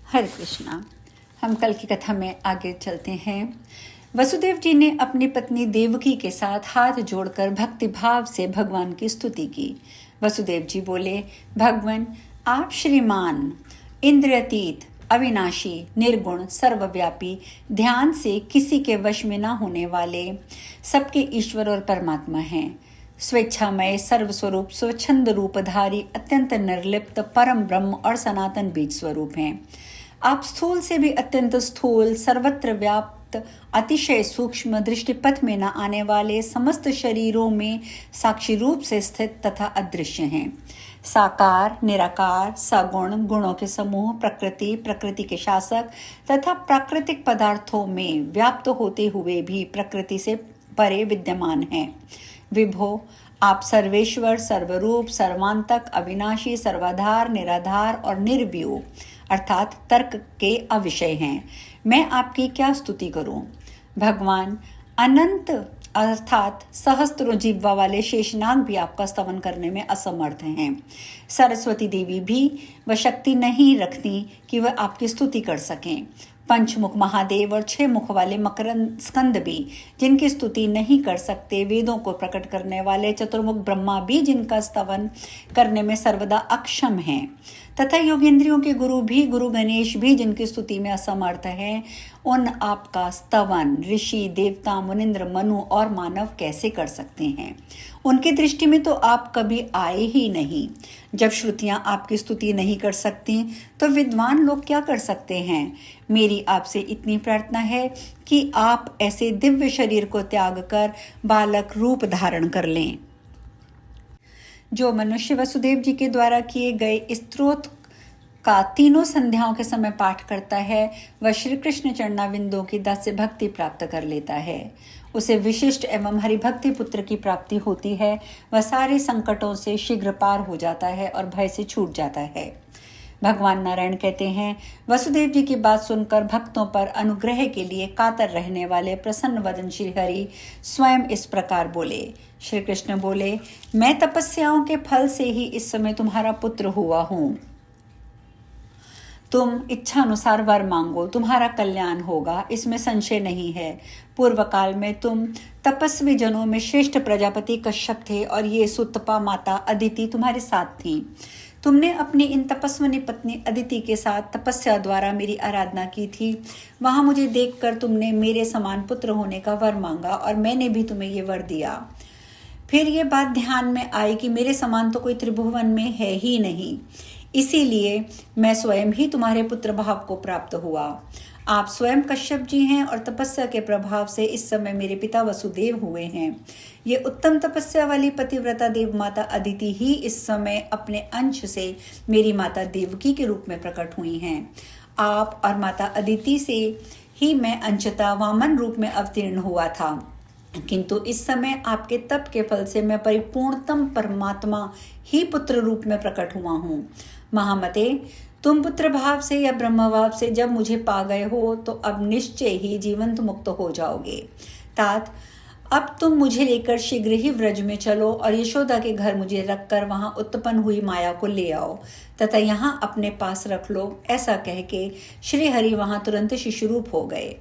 हरे कृष्णा। हम कल की कथा में आगे चलते हैं। वसुदेव जी ने अपनी पत्नी देवकी के साथ हाथ जोड़कर भक्ति भाव से भगवान की स्तुति की। वसुदेव जी बोले, भगवान आप श्रीमान, इंद्रियतीत, अविनाशी, निर्गुण, सर्वव्यापी, ध्यान से किसी के वश में ना होने वाले, सबके ईश्वर और परमात्मा हैं। स्वेच्छामय, सर्वस्वरूप, स्वच्छंद रूपधारी, अत्यंत निर्लिप्त, परम ब्रह्म और सनातन बीज स्वरूप हैं। आप स्थूल से भी अत्यंत स्थूल, सर्वत्र व्याप्त, अतिशय सूक्ष्म, दृष्टिपथ में न आने वाले, समस्त शरीरों में साक्षी रूप से स्थित तथा अदृश्य हैं। साकार, निराकार, सगुण, गुणों के समूह, प्रकृति, प्रकृति के शासक तथा प्राकृतिक पदार्थों में व्याप्त होते हुए भी प्रकृति से परे विद्यमान हैं। विभो, आप सर्वेश्वर, सर्वरूप, सर्वांतक, अविनाशी, सर्वाधार, निराधार और निर्व्यूह अर्थात तर्क के अविषय हैं। मैं आपकी क्या स्तुति करूं? भगवान अनंत अर्थात सहस्त्रों जिह्वा वाले शेषनाग भी आपका स्तवन करने में असमर्थ हैं। सरस्वती देवी भी वह शक्ति नहीं रखती कि वह आपकी स्तुति कर सकें। पंचमुख महादेव और 6 मुख वाले मकरंद स्कंद भी जिनकी स्तुति नहीं कर सकते, वेदों को प्रकट करने वाले चतुर्मुख ब्रह्मा भी जिनका स्तवन करने में सर्वदा अक्षम हैं, तथा योगेंद्रियों के गुरु भी, गुरु गणेश भी जिनकी स्तुति में असमर्थ हैं, उन आपका स्तवन ऋषि, देवता, मुनिंद्र, मनु और मानव कैसे कर सकते हैं? उनकी दृष्टि में तो आप कभी आए ही नहीं। जब श्रुतियां आपकी स्तुति नहीं कर सकती तो विद्वान लोग क्या कर सकते हैं? मेरी आपसे इतनी प्रार्थना है कि आप ऐसे दिव्य शरीर को त्याग कर बालक रूप धारण कर लें। जो मनुष्य वसुदेव जी के द्वारा किए गए स्तोत्र का तीनों संध्याओं के समय पाठ करता है, वह श्री कृष्ण चरणाविंदों की दास्य भक्ति प्राप्त कर लेता है। उसे विशिष्ट एवं हरिभक्ति पुत्र की प्राप्ति होती है। वह सारे संकटों से शीघ्र पार हो जाता है और भय से छूट जाता है। भगवान नारायण कहते हैं, वसुदेव जी की बात सुनकर भक्तों पर अनुग्रह के लिए कातर रहने वाले प्रसन्न वदन श्री हरि स्वयं इस प्रकार बोले। श्री कृष्ण बोले, मैं तपस्याओं के फल से ही इस समय तुम्हारा पुत्र हुआ हूँ। तुम इच्छा अनुसार वर मांगो, तुम्हारा कल्याण होगा, इसमें संशय नहीं है। पूर्व काल में तुम तपस्वी जनों में श्रेष्ठ प्रजापति कश्यप थे और ये सुतपा माता अदिति तुम्हारे साथ थी। तुमने अपनी इन तपस्विनी पत्नी अदिति के साथ तपस्या द्वारा मेरी आराधना की थी। वहां मुझे देखकर तुमने मेरे समान पुत्र होने का वर मांगा और मैंने भी तुम्हें ये वर दिया। फिर ये बात ध्यान में आई कि मेरे समान तो कोई त्रिभुवन में है ही नहीं, इसीलिए मैं स्वयं ही तुम्हारे पुत्र भाव को प्राप्त हुआ। आप स्वयं कश्यप जी हैं और तपस्या के प्रभाव से इस समय मेरे पिता वसुदेव हुए हैं। ये उत्तम तपस्या वाली पतिव्रता देव माता अदिति ही इस समय अपने अंश से मेरी माता देवकी के रूप में प्रकट हुई हैं। आप और माता अदिति से ही मैं अंशतः वामन रूप में अवतीर्ण हुआ था, किंतु इस समय आपके तप के फल से मैं परिपूर्णतम परमात्मा ही पुत्र रूप में प्रकट हुआ हूँ। महामते, तुम पुत्र भाव से या ब्रह्म भाव से जब मुझे पा गए हो तो अब निश्चय ही जीवंत मुक्त हो जाओगे। तात, अब तुम मुझे लेकर शीघ्र ही व्रज में चलो और यशोदा के घर मुझे रखकर वहां उत्पन्न हुई माया को ले आओ तथा यहाँ अपने पास रख लो। ऐसा कह के श्री हरि वहां तुरंत शिशुरूप हो गए।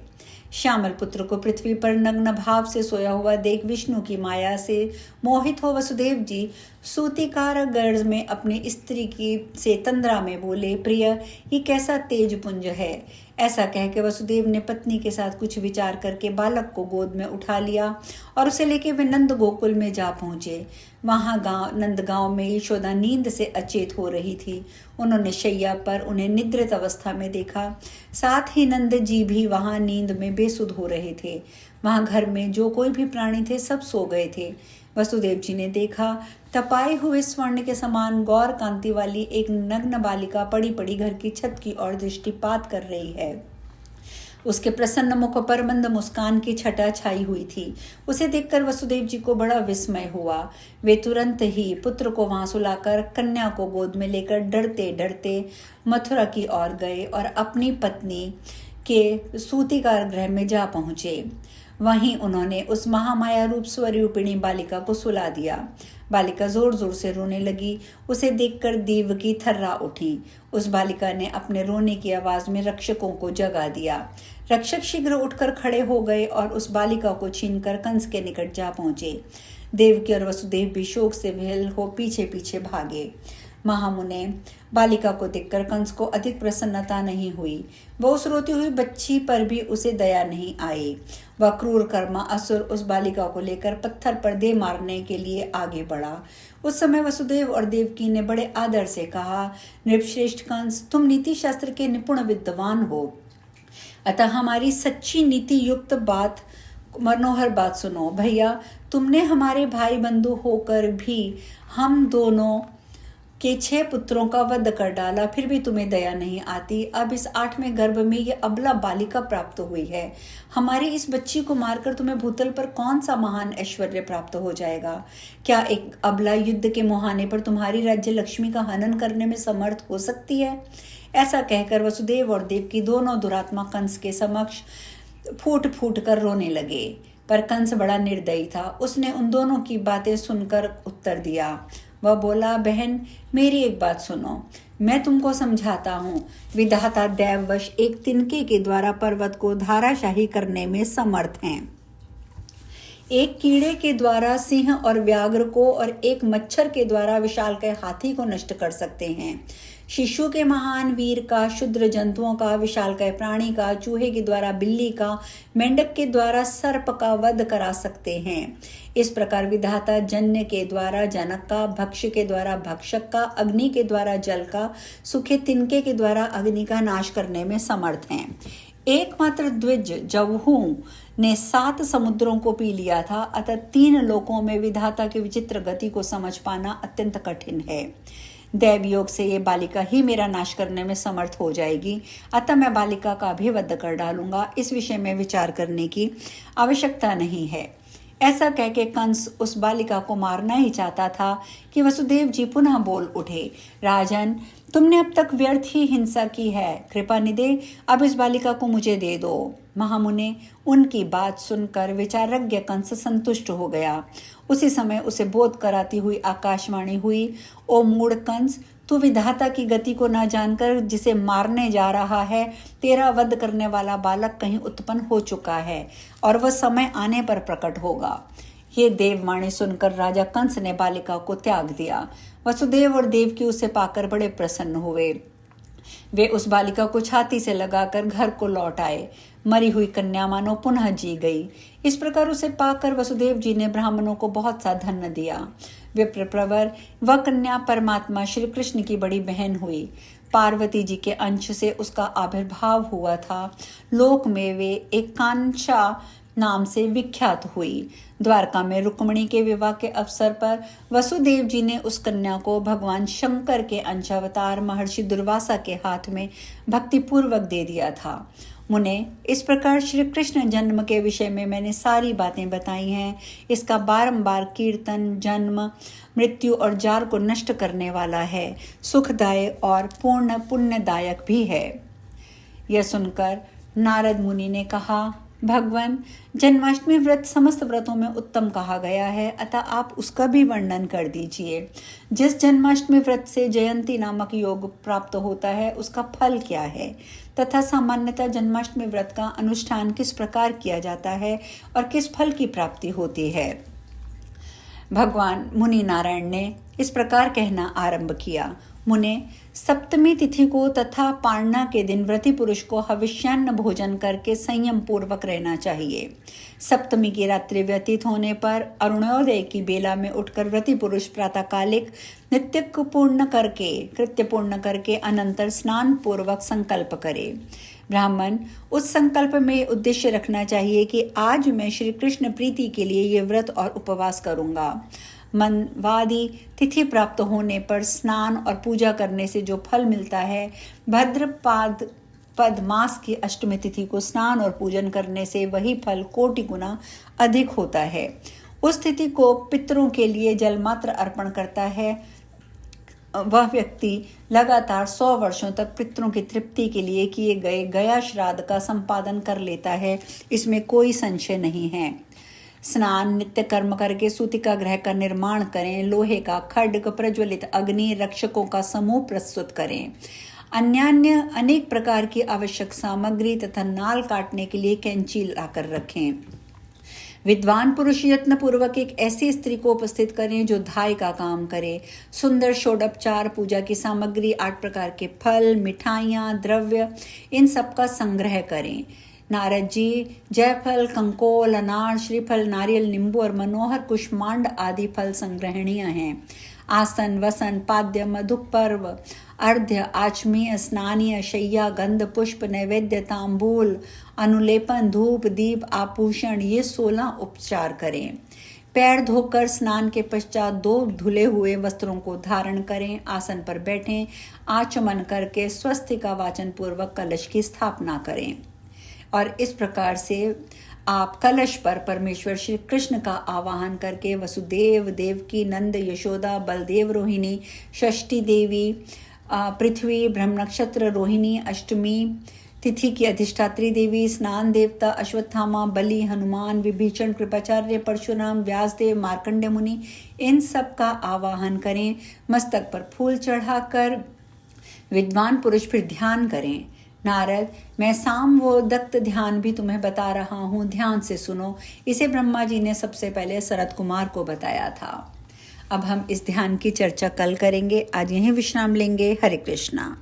श्यामल पुत्र को पृथ्वी पर नग्न भाव से सोया हुआ देख विष्णु की माया से मोहित हो वसुदेव जी सूतिकार गर्ज में अपनी स्त्री की से तंद्रा में बोले, प्रिय, ये कैसा तेज पुंज है। ऐसा कह के वसुदेव ने पत्नी के साथ कुछ विचार करके बालक को गोद में उठा लिया और उसे लेके वे नंद गोकुल में जा पहुंचे। वहां नंदगांव में यशोदा नींद से अचेत हो रही थी। उन्होंने शैया पर उन्हें निद्रित अवस्था में देखा। साथ ही नंद जी भी वहां नींद में बेसुध हो रहे थे। वहां घर में जो कोई भी प्राणी थे सब सो गए थे। वसुदेव जी ने देखा, तपाए हुए स्वर्ण के समान गौर कांति वाली एक नग्न बालिका पड़ी पड़ी घर की छत की ओर दृष्टिपात कर रही है। उसके प्रसन्न मुख पर मंद मुस्कान की छटा छाई हुई थी। उसे देखकर वसुदेव जी को बड़ा विस्मय हुआ। वे तुरंत ही पुत्र को वहां सुलाकर कन्या को गोद में लेकर डरते डरते मथुरा की ओर गए और अपनी पत्नी के सूतिकार गृह में जा पहुंचे। वहीं उन्होंने उस महामाया रूप स्वरूपिणी बालिका को सुला दिया। बालिका जोर जोर से रोने लगी। उसे देखकर देवकी थर्रा उठी। उस बालिका ने अपने रोने की आवाज में रक्षकों को जगा दिया। रक्षक शीघ्र उठकर खड़े हो गए और उस बालिका को छीनकर कंस के निकट जा पहुंचे। देवकी और वसुदेव भी शोक से विह्वल हो पीछे पीछे भागे। महामुने बालिका को देखकर कंस को अधिक प्रसन्नता नहीं हुई। वह उस रोती हुई बच्ची पर भी उसे दया नहीं आई। वह क्रूर कर्मा असुर उस बालिका को लेकर पत्थर पर दे मारने के लिए आगे बढ़ा। उस समय वसुदेव और देवकी ने बड़े आदर से कहा, नृपश्रेष्ठ कंस, तुम नीति शास्त्र के निपुण विद्वान हो, अतः हमारी सच्ची नीति युक्त मनोहर बात सुनो। भैया, तुमने हमारे भाई बंधु होकर भी हम दोनों के 6 पुत्रों का वध कर डाला, फिर भी तुम्हें दया नहीं आती। अब इस 8वें गर्भ में ये अबला बालिका प्राप्त हुई है। हमारी इस बच्ची को मारकर तुम्हें भूतल पर कौन सा महान ऐश्वर्य प्राप्त हो जाएगा? क्या एक अबला युद्ध के मुहाने पर तुम्हारी राज्य लक्ष्मी का हनन करने में समर्थ हो सकती है? ऐसा कहकर वसुदेव और देवकी दोनों दुरात्मा कंस के समक्ष फूट फूट कर रोने लगे। पर कंस बड़ा निर्दयी था। उसने उन दोनों की बातें सुनकर उत्तर दिया। वह बोला, बहन, मेरी एक बात सुनो, मैं तुमको समझाता हूँ। विधाता दैववश एक तिनके के द्वारा पर्वत को धाराशाही करने में समर्थ हैं। एक कीड़े के द्वारा सिंह और व्याघ्र को और एक मच्छर के द्वारा विशालकाय हाथी को नष्ट कर सकते हैं। शिशु के महान वीर का, क्षुद्र जंतुओं का, विशालकाय प्राणी का, चूहे के द्वारा बिल्ली का, मेंढक के द्वारा सर्प का वध करा सकते हैं। इस प्रकार विधाता जन्य के द्वारा जनक का, भक्ष्य के द्वारा भक्षक का, अग्नि के द्वारा जल का, सूखे तिनके के द्वारा अग्नि का नाश करने में समर्थ हैं। एकमात्र द्विज जवहू ने 7 समुद्रों को पी लिया था, अतः 3 लोकों में विधाता की विचित्र गति को समझ पाना अत्यंत कठिन है। दैव योग से ये बालिका ही मेरा नाश करने में समर्थ हो जाएगी, अतः मैं बालिका का भी वध कर डालूंगा। इस विषय में विचार करने की आवश्यकता नहीं है। ऐसा कह के कंस उस बालिका को मारना ही चाहता था कि वसुदेव जी पुनः बोल उठे, राजन, तुमने अब तक व्यर्थ ही हिंसा की है। कृपा निधे, अब इस बालिका को मुझे दे दो। महामुने उनकी बात सुनकर विचारज्ञ कंस संतुष्ट हो गया। उसी समय उसे बोध कराती हुई आकाशवाणी हुई, ओ मूढ़ कंस, तू विधाता की गति को न जानकर जिसे मारने जा रहा है, तेरा वध करने वाला बालक कहीं उत्पन्न हो चुका है और वह समय आने पर प्रकट होगा। ये देववाणी सुनकर राजा कंस ने बालिका को त्याग दिया। वसुदेव और देवकी उसे पाकर बड़े प्रसन्न हुए। वे उस बालिका को छाती से लगाकर घर को लौट आए। मरी हुई कन्या मानो पुनः जी गई। इस प्रकार उसे पाकर वसुदेव जी ने ब्राह्मणों को बहुत सा धन दिया। विप्रवर, वह कन्या परमात्मा श्री कृष्ण की बड़ी बहन हुई। पार्वती जी के अंश से उसका आविर्भाव हुआ था। लोक में वे एकांशा नाम से विख्यात हुई। द्वारका में रुक्मिणी के विवाह के अवसर पर वसुदेव जी ने उस कन्या को भगवान शंकर के अंशावतार महर्षि दुर्वासा के हाथ में भक्तिपूर्वक दे दिया था। मुने, इस प्रकार श्री कृष्ण जन्म के विषय में मैंने सारी बातें बताई हैं। इसका बारंबार कीर्तन जन्म, मृत्यु और जार को नष्ट करने वाला है, सुखदायक और पूर्ण पुण्यदायक भी है। यह सुनकर नारद मुनि ने कहा, भगवान, जन्माष्टमी व्रत समस्त व्रतों में उत्तम कहा गया है, अतः आप उसका भी वर्णन कर दीजिए। जिस जन्माष्टमी व्रत से जयंती नामक योग प्राप्त होता है, उसका फल क्या है, तथा सामान्यतः जन्माष्टमी व्रत का अनुष्ठान किस प्रकार किया जाता है और किस फल की प्राप्ति होती है। भगवान मुनि नारायण ने इस प्रकार कहना आरंभ किया, मुने, सप्तमी तिथि को तथा पारणा के दिन व्रती पुरुष को हविष्यान्न भोजन करके संयम पूर्वक रहना चाहिए। सप्तमी की रात्रि व्यतीत होने पर अरुणोदय की बेला में उठकर व्रती पुरुष प्रातःकालिक कृत्य पूर्ण करके अनंतर स्नान पूर्वक संकल्प करे। ब्राह्मण उस संकल्प में उद्देश्य रखना चाहिए कि आज मैं श्री कृष्ण प्रीति के लिए ये व्रत और उपवास करूंगा। मनवादी तिथि प्राप्त होने पर स्नान और पूजा करने से जो फल मिलता है, भाद्रपद मास की अष्टमी तिथि को स्नान और पूजन करने से वही फल कोटि गुना अधिक होता है। उस तिथि को पितरों के लिए जलमात्र अर्पण करता है वह व्यक्ति लगातार 100 वर्षों तक पितरों की तृप्ति के लिए किए गए गया श्राद्ध का संपादन कर लेता है, इसमें कोई संशय नहीं है। स्नान नित्य कर्म करके सूतिका गृह का निर्माण करें, लोहे का खड्ग, प्रज्वलित अग्नि, रक्षकों का समूह प्रस्तुत करें, अन्य अनेक प्रकार की आवश्यक सामग्री तथा नाल काटने के लिए कैंची लाकर रखें। विद्वान पुरुष यत्न पूर्वक एक ऐसी स्त्री को उपस्थित करें जो धाई का काम करे। सुंदर षोडोपचार पूजा की सामग्री, 8 प्रकार के फल, मिठाइयाँ, द्रव्य, इन सब का संग्रह करें। नारद जी जयफल, कंकोल, अनार, श्रीफल, नारियल, नींबू और मनोहर कुष्मांड आदि फल संग्रहणीय हैं। आसन, वसन, पाद्य, मधुक पर्व, अर्घ्य, आचमीय, स्नानीय, शय्या, गंध, पुष्प, नैवेद्य, तांबूल, अनुलेपन, धूप, दीप, आभूषण, ये 16 उपचार करें। पैर धोकर स्नान के पश्चात 2 धुले हुए वस्त्रों को धारण करें। आसन पर बैठें, आचमन करके स्वस्तिका वाचन पूर्वक कलश की स्थापना करें। और इस प्रकार से आप कलश पर परमेश्वर श्री कृष्ण का आवाहन करके वसुदेव, देवकी, नंद, यशोदा, बलदेव, रोहिणी, षष्ठी देवी, पृथ्वी, ब्रह्म नक्षत्र, रोहिणी, अष्टमी तिथि की अधिष्ठात्री देवी, स्नान देवता, अश्वत्थामा, बलि, हनुमान, विभीषण, कृपाचार्य, परशुराम, व्यासदेव, मार्कंडेय मुनि, इन सब का आवाहन करें। मस्तक पर फूल चढ़ाकर विद्वान पुरुष फिर ध्यान करें। नारद, मैं सामवेदोक्त ध्यान भी तुम्हें बता रहा हूँ, ध्यान से सुनो। इसे ब्रह्मा जी ने सबसे पहले शरद कुमार को बताया था। अब हम इस ध्यान की चर्चा कल करेंगे। आज यहीं विश्राम लेंगे। हरे कृष्णा।